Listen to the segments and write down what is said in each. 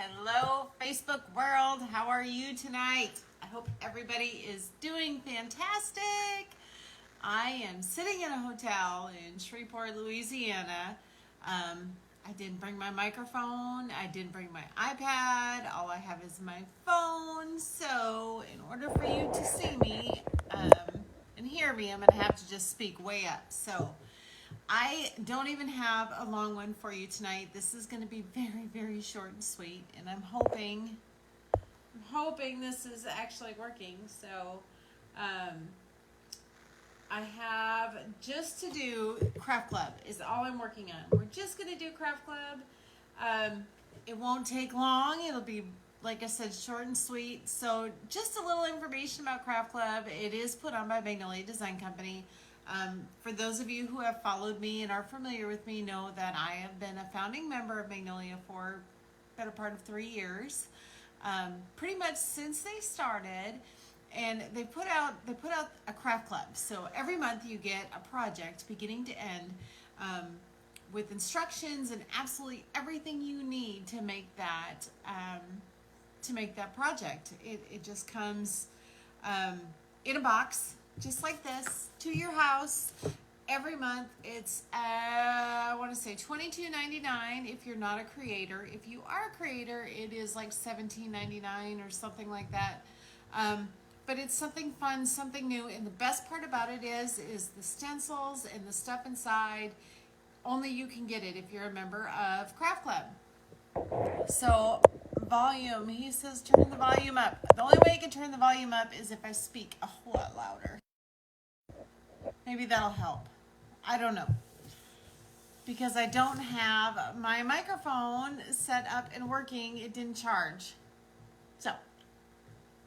Hello, Facebook world. How are you tonight? I hope everybody is doing fantastic. I am sitting in a hotel in Shreveport, Louisiana. I didn't bring my microphone. I didn't bring my iPad. All I have is my phone. So in order for you to see me and hear me, I'm going to have to just speak way up. So I don't even have a long one for you tonight. This is going to be very, very short and sweet, and I'm hoping this is actually working. So, I have just to do Craft Club is all I'm working on. We're just going to do Craft Club. It won't take long. It'll be, like I said, short and sweet. So just a little information about Craft Club. It is put on by Magnolia Design Company. For those of you who have followed me and are familiar with me know that I have been a founding member of Magnolia for the better part of 3 years, pretty much since they started. And they put out a craft club. So every month you get a project beginning to end with instructions and absolutely everything you need to make that project. It just comes in a box, just like this, to your house every month. It's I want to say $22.99 if you're not a creator. If you are a creator, it is like $17.99 or something like that. But it's something fun, something new, and the best part about it is the stencils and the stuff inside. Only you can get it if you're a member of Craft Club. So volume, he says turn the volume up. The only way I can turn the volume up is if I speak a whole lot louder. Maybe that'll help. I don't know. Because I don't have my microphone set up and working. It didn't charge. So,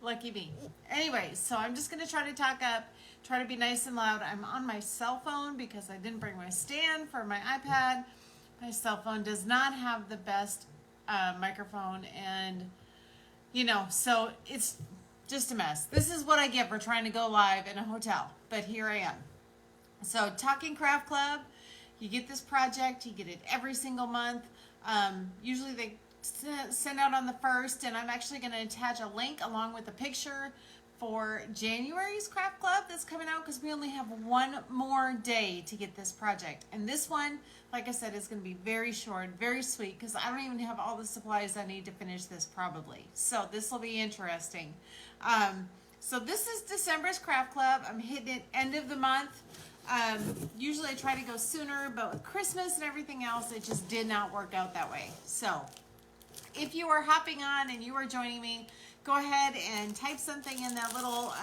lucky me. Anyway, so I'm just going to try to talk up, try to be nice and loud. I'm on my cell phone because I didn't bring my stand for my iPad. My cell phone does not have the best microphone, and so it's just a mess. This is what I get for trying to go live in a hotel, but here I am. So Talking Craft Club, you get this project, you get it every single month. Usually they send out on the 1st, and I'm actually going to attach a link along with a picture for January's Craft Club that's coming out, because we only have one more day to get this project. And this one, like I said, is going to be very short, very sweet, because I don't even have all the supplies I need to finish this probably. So this will be interesting. So this is December's Craft Club. I'm hitting it end of the month. Usually I try to go sooner, but with Christmas and everything else, it just did not work out that way. So if you are hopping on and you are joining me, go ahead and type something in that little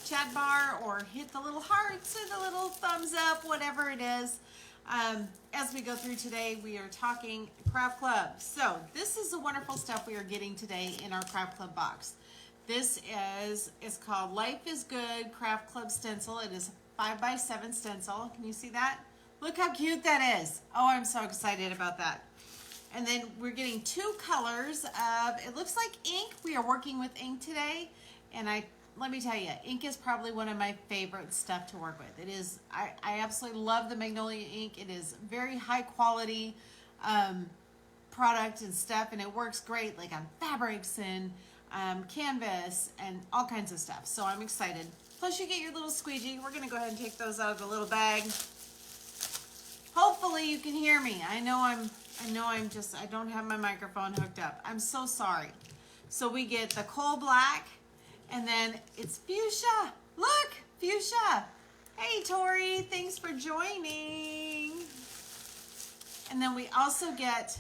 chat bar, or hit the little hearts or the little thumbs up, whatever it is. As we go through today, we are talking Craft Club. So this is the wonderful stuff we are getting today in our Craft Club box. This is called Life is Good Craft Club Stencil. It is 5x7 stencil. Can you see that? Look how cute that is. Oh, I'm so excited about that. And then we're getting 2 colors of, it looks like ink. We are working with ink today. And let me tell you, ink is probably one of my favorite stuff to work with. It is, I absolutely love the Magnolia ink. It is very high quality product and stuff. And it works great like on fabrics and canvas and all kinds of stuff. So I'm excited. Plus you get your little squeegee. We're going to go ahead and take those out of the little bag. Hopefully you can hear me. I don't have my microphone hooked up. I'm so sorry. So we get the coal black, and then it's fuchsia. Look, fuchsia. Hey, Tori, thanks for joining. And then we also get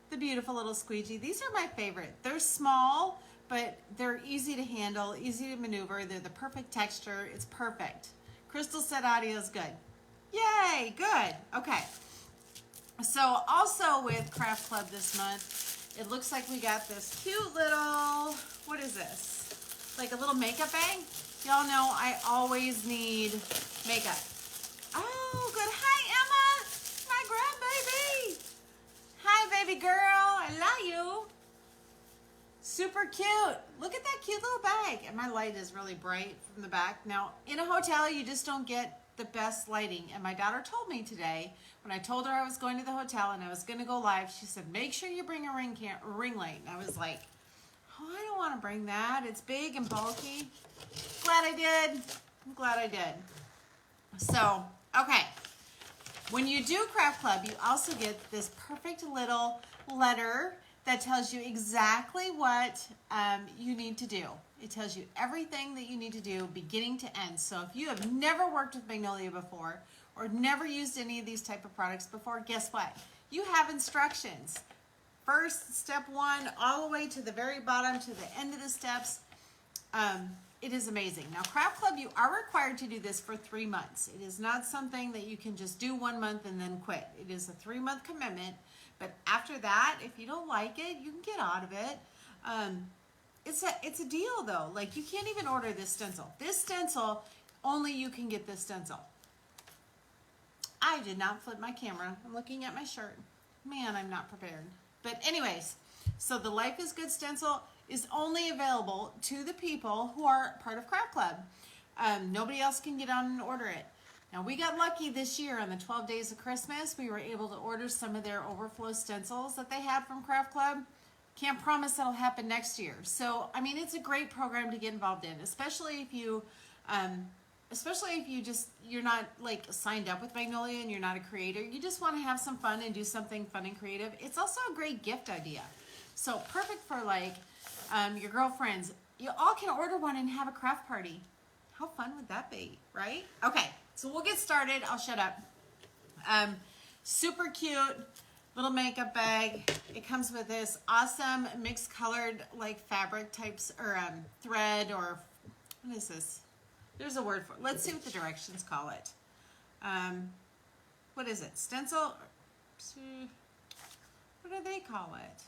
the beautiful little squeegee. These are my favorite. They're small, but they're easy to handle, easy to maneuver. They're the perfect texture. It's perfect. Crystal said audio is good. Yay, good. Okay. So also with Craft Club this month, it looks like we got this cute little, what is this? Like a little makeup bag. Y'all know I always need makeup. Oh, good. Hi, Emma, my grandbaby. Hi, baby girl. I love you. Super cute. Look at that cute little bag. And my light is really bright from the back. Now, in a hotel, you just don't get the best lighting. And my daughter told me today, when I told her I was going to the hotel and I was going to go live, she said, make sure you bring a ring light. And I was like, oh, I don't want to bring that. It's big and bulky. Glad I did. I'm glad I did. So, okay. When you do Craft Club, you also get this perfect little letter that tells you exactly what you need to do. It tells you everything that you need to do beginning to end. So if you have never worked with Magnolia before or never used any of these type of products before, guess what? You have instructions. First, step 1, all the way to the very bottom, to the end of the steps. It is amazing. Now, Craft Club, you are required to do this for 3 months. It is not something that you can just do 1 month and then quit. It is a 3-month commitment. But after that, if you don't like it, you can get out of it. It's a deal, though. Like, you can't even order this stencil. This stencil, only you can get this stencil. I did not flip my camera. I'm looking at my shirt. Man, I'm not prepared. But anyways, so the Life is Good stencil is only available to the people who are part of Craft Club. Nobody else can get on and order it. Now, we got lucky this year on the 12 Days of Christmas. We were able to order some of their overflow stencils that they had from Craft Club. Can't promise that'll happen next year. So, I mean, it's a great program to get involved in, especially if you you're not like signed up with Magnolia and you're not a creator. You just want to have some fun and do something fun and creative. It's also a great gift idea. So perfect for like your girlfriends. You all can order one and have a craft party. How fun would that be, right? Okay, so we'll get started. I'll shut up. Super cute little makeup bag. It comes with this awesome mixed colored like fabric types or thread or what is this? There's a word for it. Let's see what the directions call it. What is it? Stencil? What do they call it?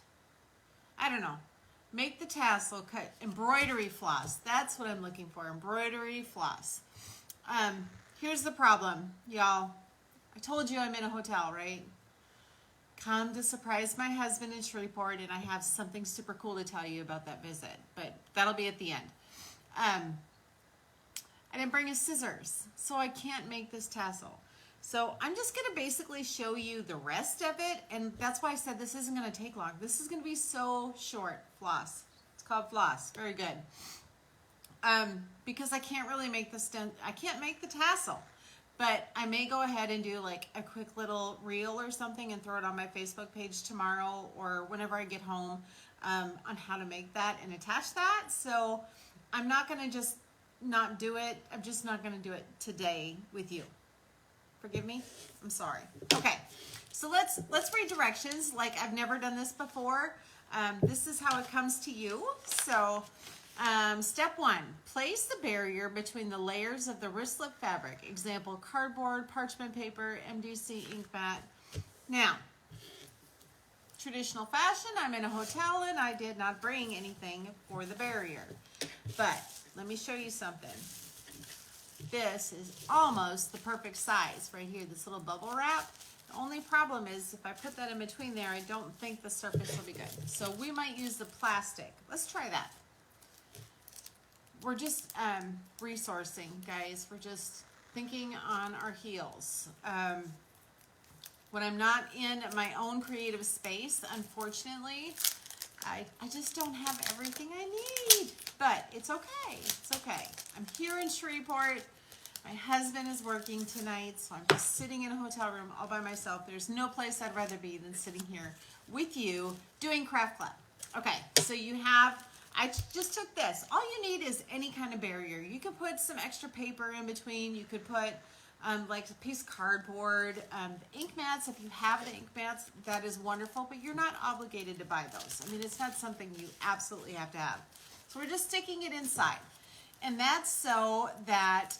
I don't know. Make the tassel, cut embroidery floss. That's what I'm looking for, embroidery floss. Here's the problem, y'all. I told you I'm in a hotel, right? Come to surprise my husband in Shreveport, and I have something super cool to tell you about that visit, but that'll be at the end. I didn't bring his scissors, so I can't make this tassel. So I'm just going to basically show you the rest of it, and that's why I said this isn't going to take long. This is going to be so short. Floss. It's called floss. Very good. Because I can't really make I can't make the tassel, but I may go ahead and do like a quick little reel or something and throw it on my Facebook page tomorrow or whenever I get home on how to make that and attach that. So I'm not going to just not do it. I'm just not going to do it today with you. Forgive me. I'm sorry. Okay. So let's read directions like I've never done this before. This is how it comes to you. So step 1, place the barrier between the layers of the wristlet fabric. Example, cardboard, parchment paper, MDC ink mat. Now, traditional fashion, I'm in a hotel and I did not bring anything for the barrier. But let me show you something. This is almost the perfect size right here, this little bubble wrap. The only problem is if I put that in between there, I don't think the surface will be good. So we might use the plastic. Let's try that. We're just resourcing, guys. We're just thinking on our heels. When I'm not in my own creative space, unfortunately, I just don't have everything I need, but it's okay. It's okay. I'm here in Shreveport. My husband is working tonight, so I'm just sitting in a hotel room all by myself. There's no place I'd rather be than sitting here with you doing Craft Club. Okay, so you have, I just took this. All you need is any kind of barrier. You could put some extra paper in between. You could put like a piece of cardboard. The ink mats, if you have the ink mats, that is wonderful, but you're not obligated to buy those. I mean, it's not something you absolutely have to have. So we're just sticking it inside. And that's so that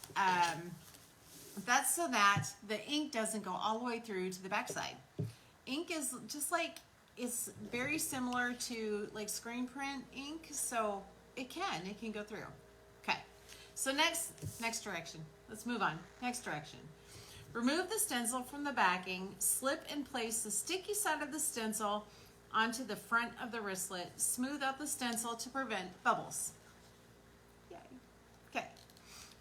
the ink doesn't go all the way through to the backside. Ink is just like, it's very similar to like screen print ink, so it can go through. Okay, so next direction. Let's move on. Next direction. Remove the stencil from the backing, slip and place the sticky side of the stencil onto the front of the wristlet. Smooth out the stencil to prevent bubbles. Yay. Okay.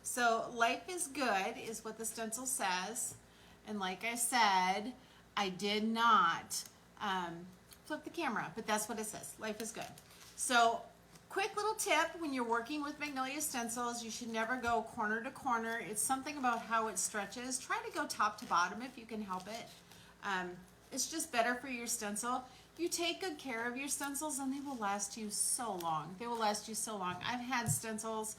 So life is good is what the stencil says. And like I said, I did not flip the camera, but that's what it says. Life is good. So quick little tip when you're working with Magnolia stencils, you should never go corner to corner. It's something about how it stretches. Try to go top to bottom if you can help it. It's just better for your stencil. You take good care of your stencils and they will last you so long. They will last you so long. I've had stencils,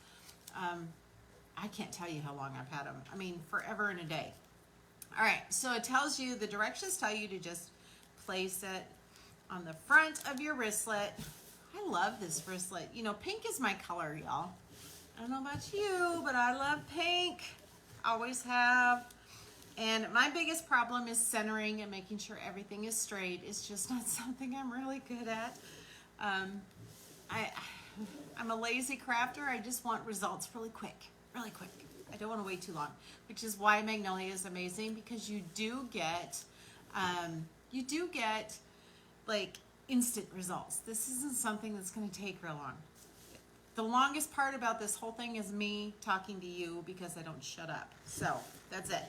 I can't tell you how long I've had them. I mean, forever and a day. All right, so it tells you, the directions tell you to just place it on the front of your wristlet. I love this wristlet. You know, pink is my color, y'all. I don't know about you, but I love pink. Always have. And my biggest problem is centering and making sure everything is straight. It's just not something I'm really good at. I'm a lazy crafter. I just want results really quick, really quick. I don't want to wait too long, which is why Magnolia is amazing, because you do get like instant results. This isn't something that's going to take real long. The longest part about this whole thing is me talking to you because I don't shut up. So that's it.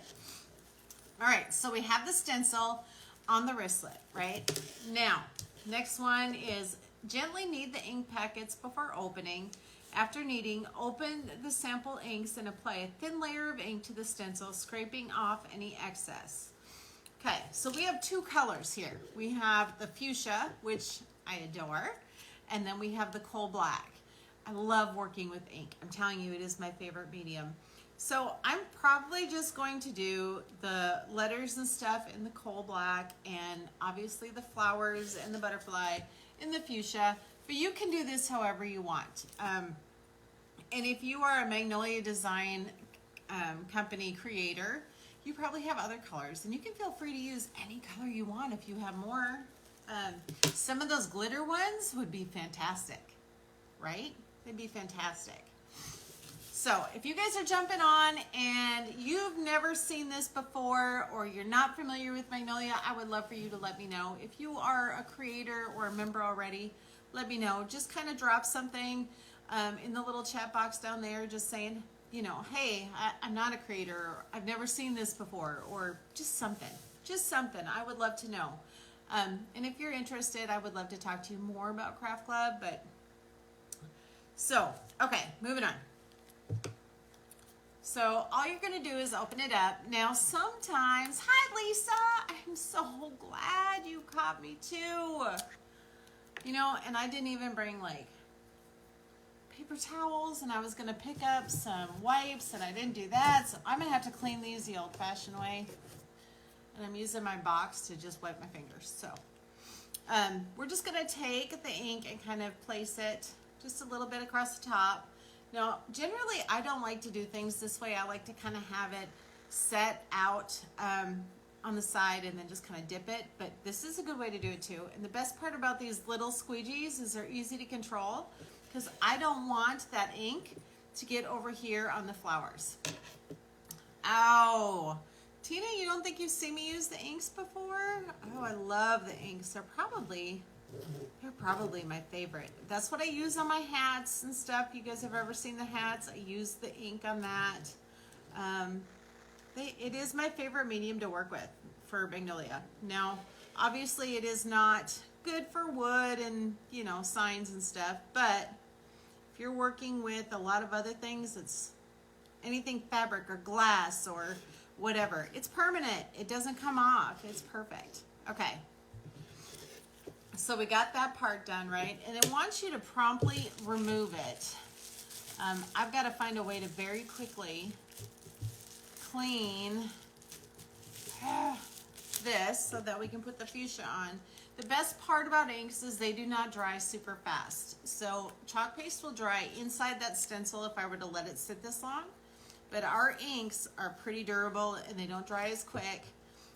All right, so we have the stencil on the wristlet, right? Now, next one is gently knead the ink packets before opening. After kneading, open the sample inks and apply a thin layer of ink to the stencil, scraping off any excess. Okay, so we have two colors here. We have the fuchsia, which I adore, and then we have the coal black. I love working with ink. I'm telling you, it is my favorite medium. So I'm probably just going to do the letters and stuff in the coal black, and obviously the flowers and the butterfly in the fuchsia, but you can do this however you want. And if you are a Magnolia design company creator, you probably have other colors, and you can feel free to use any color you want if you have more. Some of those glitter ones would be fantastic, right? They'd be fantastic. So if you guys are jumping on and you've never seen this before, or you're not familiar with Magnolia, I would love for you to let me know. If you are a creator or a member already, let me know. Just kind of drop something in the little chat box down there, just saying, you know, hey, I'm not a creator, or I've never seen this before, or just something. Just something. I would love to know. And if you're interested, I would love to talk to you more about Craft Club. But so, okay, moving on. So all you're going to do is open it up. Now sometimes, hi Lisa, I'm so glad you caught me too. You know, and I didn't even bring like paper towels, and I was going to pick up some wipes, and I didn't do that. So I'm going to have to clean these the old fashioned way. And I'm using my box to just wipe my fingers. So we're just going to take the ink and kind of place it just a little bit across the top. Now, generally, I don't like to do things this way. I like to kind of have it set out on the side and then just kind of dip it. But this is a good way to do it too. And the best part about these little squeegees is they're easy to control, because I don't want that ink to get over here on the flowers. Ow. Tina, you don't think you've seen me use the inks before? Oh, I love the inks. They're probably my favorite. That's what I use on my hats and stuff. You guys have ever seen the hats? I use the ink on that. It is my favorite medium to work with for Magnolia. Now, obviously it is not good for wood and, you know, signs and stuff, but if you're working with a lot of other things, it's anything fabric or glass or whatever, it's permanent. It doesn't come off. It's perfect. Okay. So we got that part done, right? And it wants you to promptly remove it. I've got to find a way to very quickly clean this so that we can put the fuchsia on. The best part about inks is they do not dry super fast. So chalk paste will dry inside that stencil if I were to let it sit this long. But our inks are pretty durable and they don't dry as quick.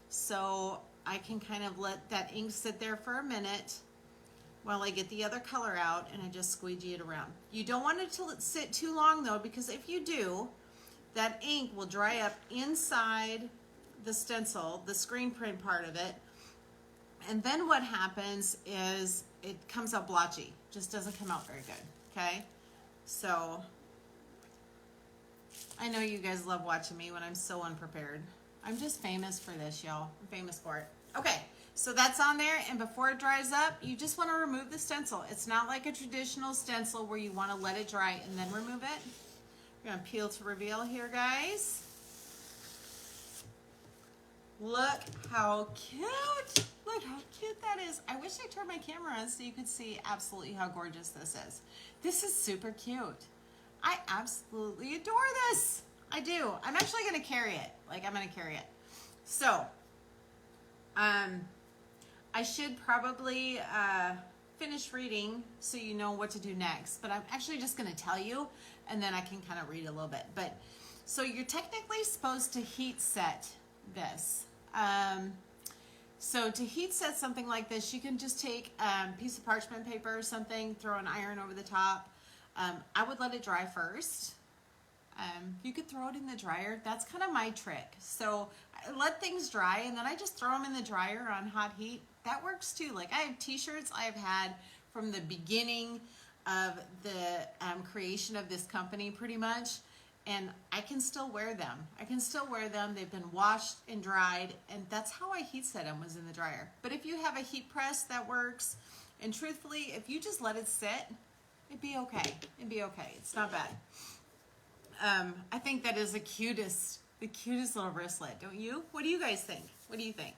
So I can kind of let that ink sit there for a minute while I get the other color out, and I just squeegee it around. You don't want it to sit too long though, because if you do, that ink will dry up inside the stencil, the screen print part of it, and then what happens is it comes out blotchy. Just doesn't come out very good, okay? So I know you guys love watching me when I'm so unprepared. I'm just famous for this, y'all. I'm famous for it. Okay, so that's on there, and before it dries up, you just want to remove the stencil. It's not like a traditional stencil where you want to let it dry and then remove it. We're going to peel to reveal here, guys. Look how cute. Look how cute that is. I wish I turned my camera on so you could see absolutely how gorgeous this is. This is super cute. I absolutely adore this. I do. I'm actually going to carry it. Like, I'm going to carry it. So, I should probably finish reading so you know what to do next. But I'm actually just going to tell you, and then I can kind of read a little bit. But so you're technically supposed to heat set this. So to heat set something like this, you can just take a piece of parchment paper or something, throw an iron over the top. I would let it dry first. You could throw it in the dryer. That's kind of my trick. So I let things dry and then I just throw them in the dryer on hot heat. That works too. Like, I have t-shirts I've had from the beginning of the creation of this company pretty much, and I can still wear them. I can still wear them. They've been washed and dried, and that's how I heat set them, was in the dryer. But if you have a heat press, that works. And truthfully, if you just let it sit, it'd be okay. It'd be okay. It's not bad. I think that is the cutest little wristlet, don't you? What do you guys think? What do you think?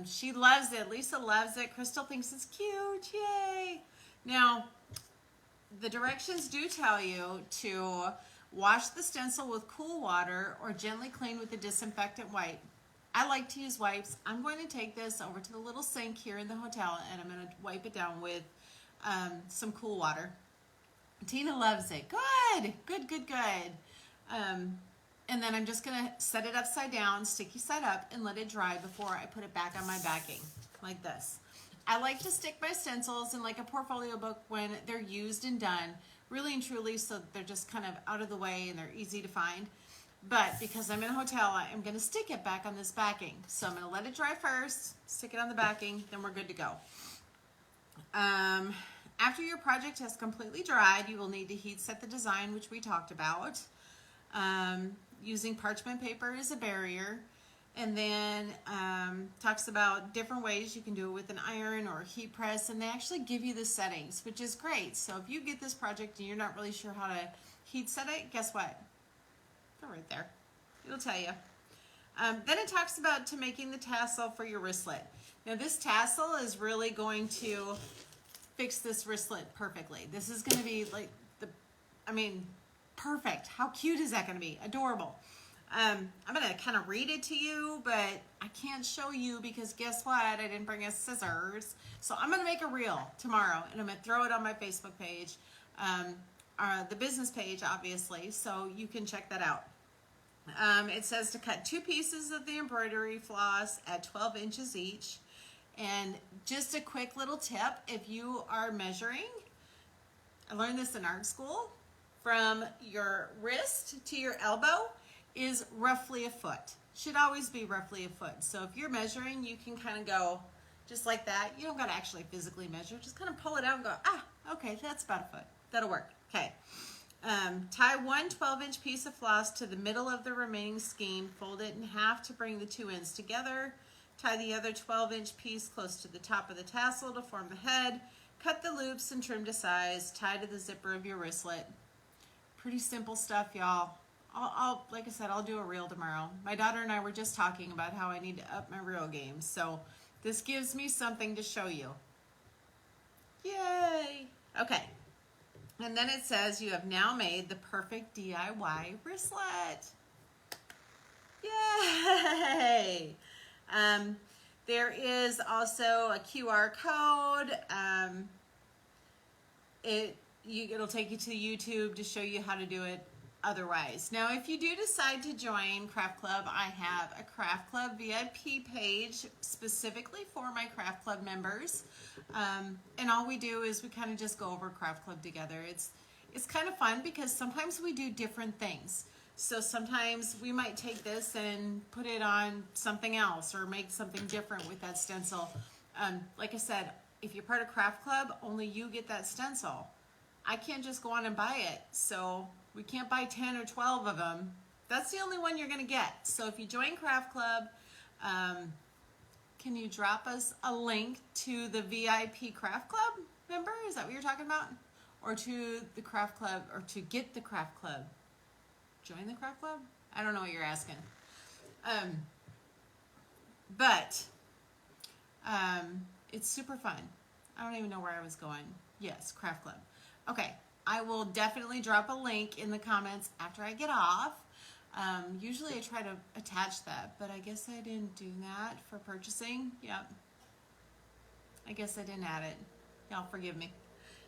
She loves it. Lisa loves it. Crystal thinks it's cute. Yay! Now, the directions do tell you to wash the stencil with cool water or gently clean with a disinfectant wipe. I like to use wipes. I'm going to take this over to the little sink here in the hotel and I'm going to wipe it down with some cool water. Tina loves it. Good, good, good, good. And then I'm just going to set it upside down, sticky side up, and let it dry before I put it back on my backing, like this. I like to stick my stencils in like a portfolio book when they're used and done, really and truly, so they're just kind of out of the way and they're easy to find. But because I'm in a hotel, I'm going to stick it back on this backing. So I'm going to let it dry first, stick it on the backing, then we're good to go. After your project has completely dried, you will need to heat set the design, which we talked about. Using parchment paper as a barrier. And then talks about different ways you can do it with an iron or a heat press, and they actually give you the settings, which is great. So if you get this project and you're not really sure how to heat set it, guess what? They're right there. It'll tell you. Then it talks about to making the tassel for your wristlet. Now this tassel is really going to fix this wristlet perfectly. This is going to be like perfect. How cute is that going to be? Adorable. I'm going to kind of read it to you, but I can't show you because guess what? I didn't bring us scissors. So I'm going to make a reel tomorrow, and I'm going to throw it on my Facebook page, the business page, obviously, so you can check that out. It says to cut 2 pieces of the embroidery floss at 12 inches each. And just a quick little tip, if you are measuring, I learned this in art school, from your wrist to your elbow is roughly a foot. Should always be roughly a foot. So if you're measuring, you can kind of go just like that. You don't got to actually physically measure. Just kind of pull it out and go, okay, that's about a foot. That'll work. Okay. Tie one 12-inch piece of floss to the middle of the remaining skein. Fold it in half to bring the 2 ends together. Tie the other 12-inch piece close to the top of the tassel to form the head. Cut the loops and trim to size. Tie to the zipper of your wristlet. Pretty simple stuff, y'all. Like I said, I'll do a reel tomorrow. My daughter and I were just talking about how I need to up my reel game. So this gives me something to show you. Yay! Okay. And then it says you have now made the perfect DIY wristlet. Yay! There is also a QR code. It'll take you to YouTube to show you how to do it otherwise. Now, if you do decide to join Craft Club, I have a Craft Club VIP page specifically for my Craft Club members. And all we do is we kind of just go over Craft Club together. It's kind of fun because sometimes we do different things. So sometimes we might take this and put it on something else or make something different with that stencil. Like I said, if you're part of Craft Club, only you get that stencil. I can't just go on and buy it. So We can't buy 10 or 12 of them. That's the only one you're going to get. So if you join Craft Club, can you drop us a link to the VIP Craft Club member? Is that what you're talking about? Or to the Craft Club, or to get the Craft Club? Join the Craft Club? I don't know what you're asking. But it's super fun. I don't even know where I was going. Yes, Craft Club. Okay, I will definitely drop a link in the comments after I get off. Usually I try to attach that, but I guess I didn't do that for purchasing. Yep. I guess I didn't add it. Y'all forgive me.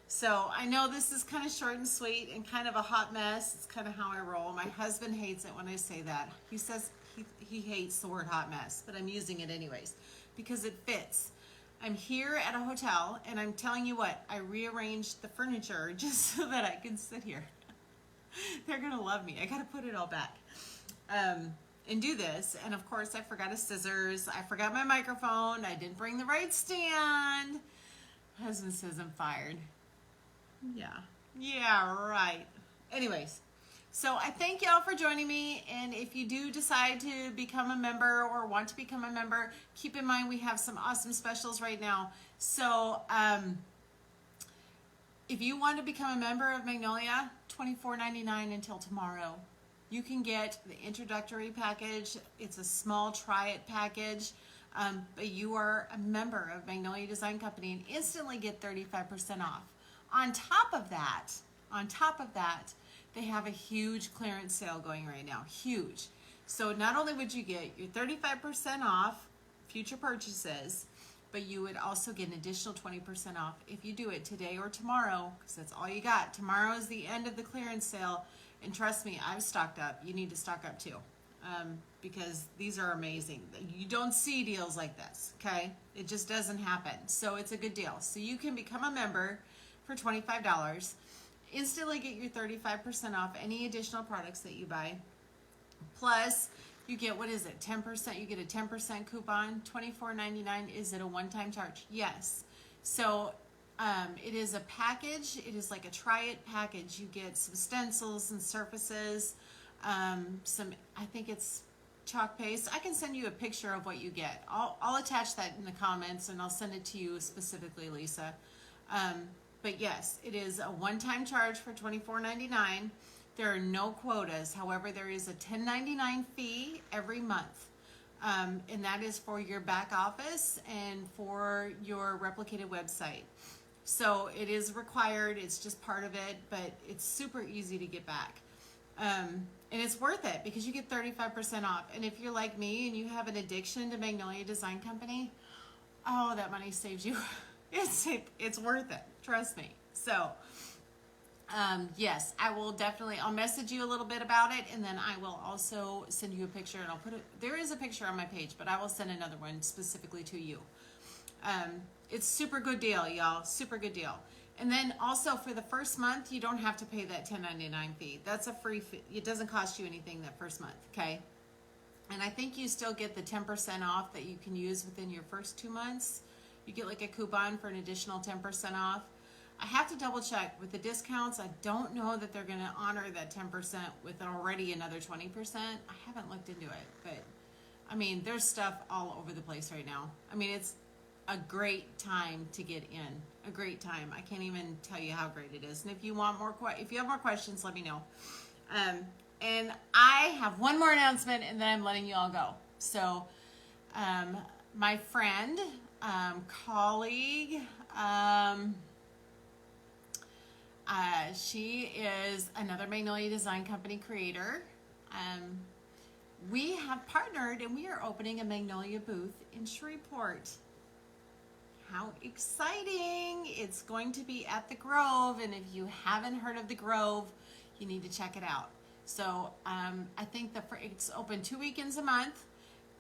So I know this is kind of short and sweet and kind of a hot mess. It's kind of how I roll. My husband hates it when I say that. He says he hates the word hot mess, but I'm using it anyways because it fits. I'm here at a hotel, and I'm telling you what, I rearranged the furniture just so that I can sit here. They're going to love me. I got to put it all back and do this. And, of course, I forgot a scissors. I forgot my microphone. I didn't bring the right stand. My husband says I'm fired. Yeah, right. Anyways, so I thank y'all for joining me, and if you do decide to become a member or want to become a member, keep in mind we have some awesome specials right now. So if you want to become a member of Magnolia, $24.99 until tomorrow. You can get the introductory package. It's a small try it package, but you are a member of Magnolia Design Company and instantly get 35% off. On top of that, they have a huge clearance sale going right now, huge. So not only would you get your 35% off future purchases, but you would also get an additional 20% off if you do it today or tomorrow, because that's all you got. Tomorrow is the end of the clearance sale, and trust me, I've stocked up. You need to stock up too, because these are amazing. You don't see deals like this, okay? It just doesn't happen. So it's a good deal. So you can become a member for $25. Instantly get your 35% off any additional products that you buy. Plus, you get, what is it, 10%? You get a 10% coupon, $24.99. Is it a one-time charge? Yes. So it is a package. It is like a try-it package. You get some stencils and surfaces, some, I think it's chalk paste. I can send you a picture of what you get. I'll attach that in the comments, and I'll send it to you specifically, Lisa. But yes, it is a one-time charge for $24.99. There are no quotas. However, there is a $10.99 fee every month. And that is for your back office and for your replicated website. So it is required. It's just part of it, but it's super easy to get back. And it's worth it because you get 35% off. And if you're like me and you have an addiction to Magnolia Design Company, oh, that money saves you. It's worth it. Trust me. So, yes, I will definitely, I'll message you a little bit about it, and then I will also send you a picture, and I'll put it, there is a picture on my page, but I will send another one specifically to you. It's super good deal, y'all. Super good deal. And then also for the first month, you don't have to pay that $10.99 fee. That's a free fee. It doesn't cost you anything that first month, okay? And I think you still get the 10% off that you can use within your first 2 months. You get like a coupon for an additional 10% off. I have to double check with the discounts. I don't know that they're going to honor that 10% with already another 20%. I haven't looked into it, but I mean, there's stuff all over the place right now. I mean, it's a great time to get in. A great time. I can't even tell you how great it is. And if you want more, if you have more questions, let me know. And I have one more announcement, and then I'm letting you all go. So, my friend, colleague, she is another Magnolia Design Company creator. We have partnered, and we are opening a Magnolia booth in Shreveport. How exciting! It's going to be at the Grove, and if you haven't heard of the Grove, you need to check it out. So I think it's open 2 weekends a month,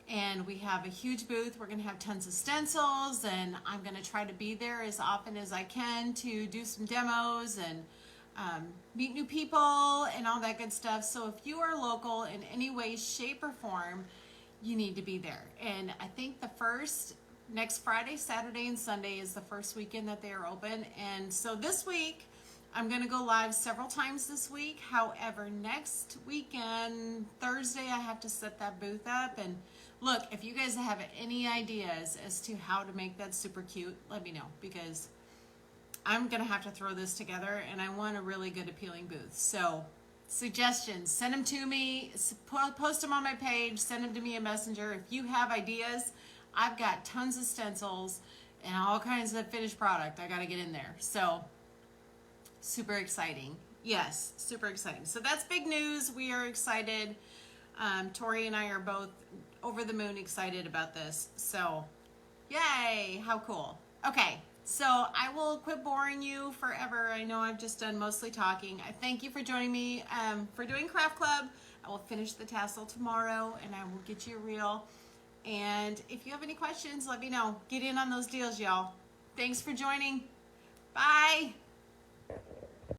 and we have a huge booth. We're going to have tons of stencils, and I'm going to try to be there as often as I can to do some demos and meet new people and all that good stuff. So if you are local in any way, shape, or form, you need to be there. And I think next Friday, Saturday, and Sunday is the first weekend that they are open. And so this week, I'm going to go live several times this week. However, next weekend, Thursday, I have to set that booth up. And look, if you guys have any ideas as to how to make that super cute, let me know, because I'm going to have to throw this together and I want a really good appealing booth. So suggestions, send them to me, post them on my page, send them to me in Messenger. If you have ideas, I've got tons of stencils and all kinds of finished product I got to get in there. So super exciting. Yes, super exciting. So that's big news. We are excited. Tori and I are both over the moon excited about this. So yay, how cool. Okay, so I will quit boring you forever. I know I've just done mostly talking. I thank you for joining me for doing Craft Club. I will finish the tassel tomorrow and I will get you a reel. And if you have any questions, let me know. Get in on those deals, y'all. Thanks for joining. Bye.